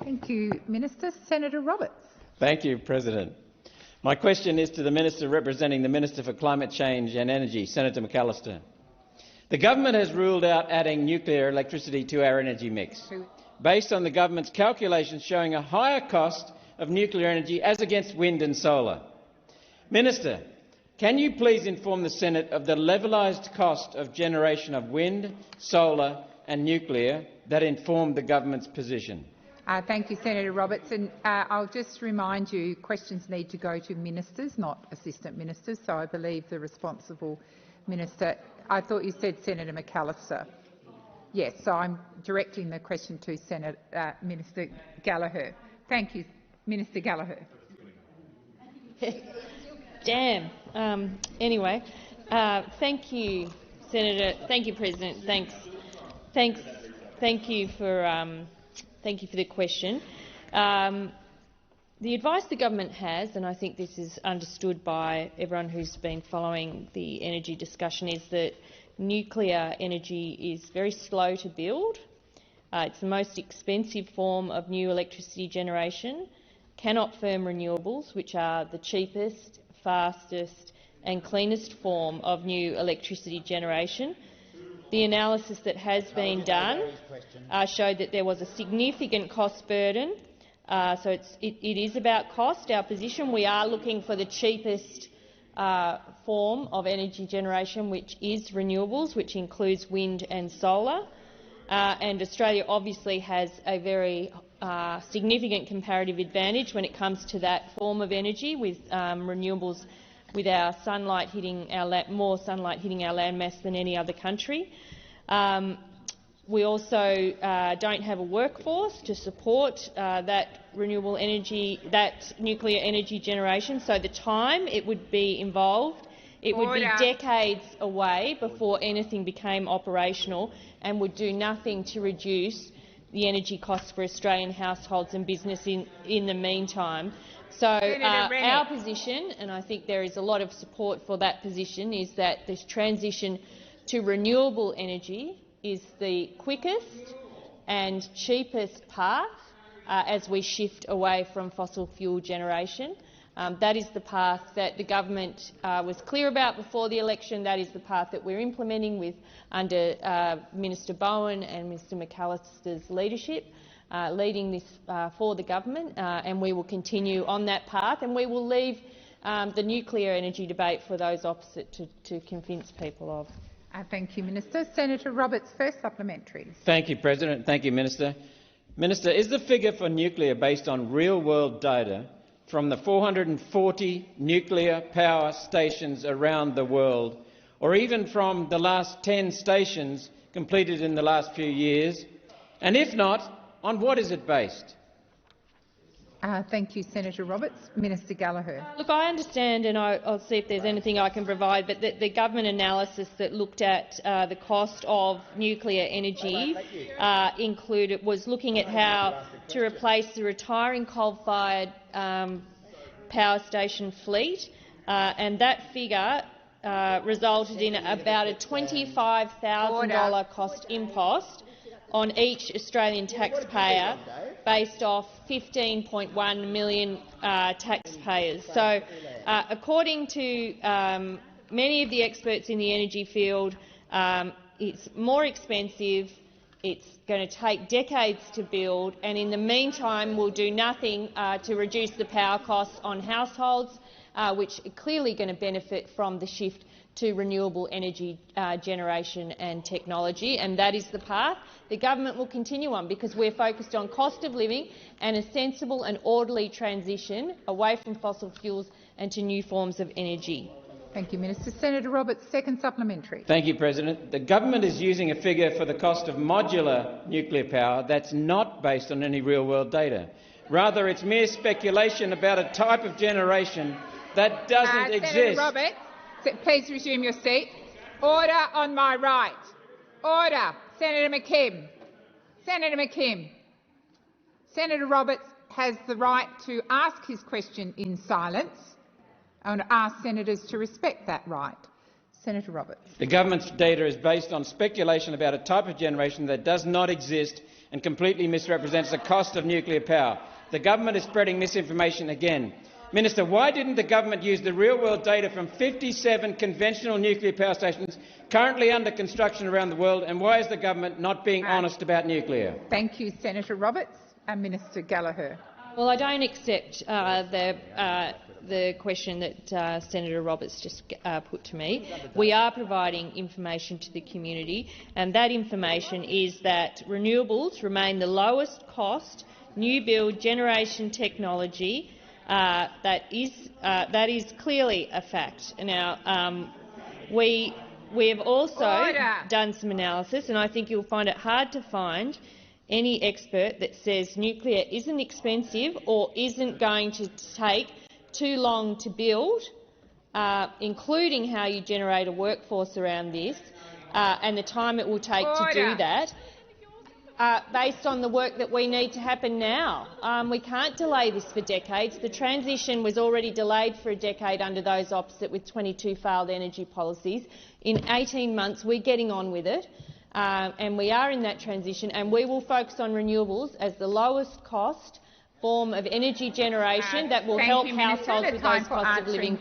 Thank you, Minister. Senator Roberts. Thank you, President. My question is to the Minister representing the Minister for Climate Change and Energy, Senator McAllister. The government has ruled out adding nuclear electricity to our energy mix, based on the government's calculations showing a higher cost of nuclear energy as against wind and solar. Minister, can you please inform the Senate of the levelised cost of generation of wind, solar and nuclear that informed the government's position? Thank you, Senator Roberts. And I'll just remind you, questions need to go to ministers, not assistant ministers. So I believe the responsible minister. I thought you said Senator McAllister. Yes, so I'm directing the question to Minister Gallagher. Thank you, Minister Gallagher. Damn. Anyway, thank you, Senator. Thank you, President. Thank you for the question. The advice the government has, and I think this is understood by everyone who's been following the energy discussion, is that nuclear energy is very slow to build. It's the most expensive form of new electricity generation, cannot firm renewables, which are the cheapest, fastest and cleanest form of new electricity generation. The analysis that has been done showed that there was a significant cost burden. So it is about cost. Our position, we are looking for the cheapest form of energy generation, which is renewables, which includes wind and solar. And Australia obviously has a very significant comparative advantage when it comes to that form of energy, with renewables, with our sunlight hitting more sunlight hitting our landmass than any other country. We also don't have a workforce to support that renewable energy, that nuclear energy generation. So the time it would be involved, it would be decades away before anything became operational, and would do nothing to reduce the energy costs for Australian households and business in the meantime. So our position, and I think there is a lot of support for that position, is that this transition to renewable energy is the quickest and cheapest path as we shift away from fossil fuel generation. That is the path that the government was clear about before the election. That is the path that we're implementing under Minister Bowen and Mr McAllister's leadership, leading this for the government, and we will continue on that path, and we will leave the nuclear energy debate for those opposite to convince people of. Thank you, Minister. Senator Roberts, first supplementary. Thank you, President. Thank you, Minister. Minister, is the figure for nuclear based on real-world data from the 440 nuclear power stations around the world, or even from the last 10 stations completed in the last few years? And if not, on what is it based? Thank you, Senator Roberts. Minister Gallagher. Look, I understand, and I'll see if there's anything I can provide, but the government analysis that looked at the cost of nuclear energy was looking at how to replace the retiring coal-fired power station fleet, and that figure resulted in about a $25,000 cost impost on each Australian taxpayer, based off 15.1 million taxpayers. So, according to many of the experts in the energy field, it's more expensive, it's going to take decades to build, and in the meantime will do nothing to reduce the power costs on households, which are clearly going to benefit from the shift to renewable energy generation and technology, and that is the path the government will continue on, because we're focused on cost of living and a sensible and orderly transition away from fossil fuels and to new forms of energy. Thank you, Minister. Senator Roberts, second supplementary. Thank you, President. The government is using a figure for the cost of modular nuclear power that's not based on any real-world data. Rather, it's mere speculation about a type of generation that doesn't exist. Senator Roberts, please resume your seat. Order on my right. Order. Senator McKim. Senator McKim. Senator Roberts has the right to ask his question in silence. I want to ask senators to respect that right. Senator Roberts. The government's data is based on speculation about a type of generation that does not exist and completely misrepresents the cost of nuclear power. The government is spreading misinformation again. Minister, why didn't the government use the real-world data from 57 conventional nuclear power stations currently under construction around the world, and why is the government not being honest about nuclear? Thank you, Senator Roberts. And Minister Gallagher. Well, I don't accept the question that Senator Roberts just put to me. We are providing information to the community, and that information is that renewables remain the lowest cost new build generation technology. That is clearly a fact. Now, we have also done some analysis, and I think you'll find it hard to find any expert that says nuclear isn't expensive or isn't going to take too long to build, including how you generate a workforce around this and the time it will take to do that, based on the work that we need to happen now. We can't delay this for decades. The transition was already delayed for a decade under those opposite with 22 failed energy policies. In 18 months, we're getting on with it. And we are in that transition, and we will focus on renewables as the lowest cost form of energy generation that will help households with those cost of living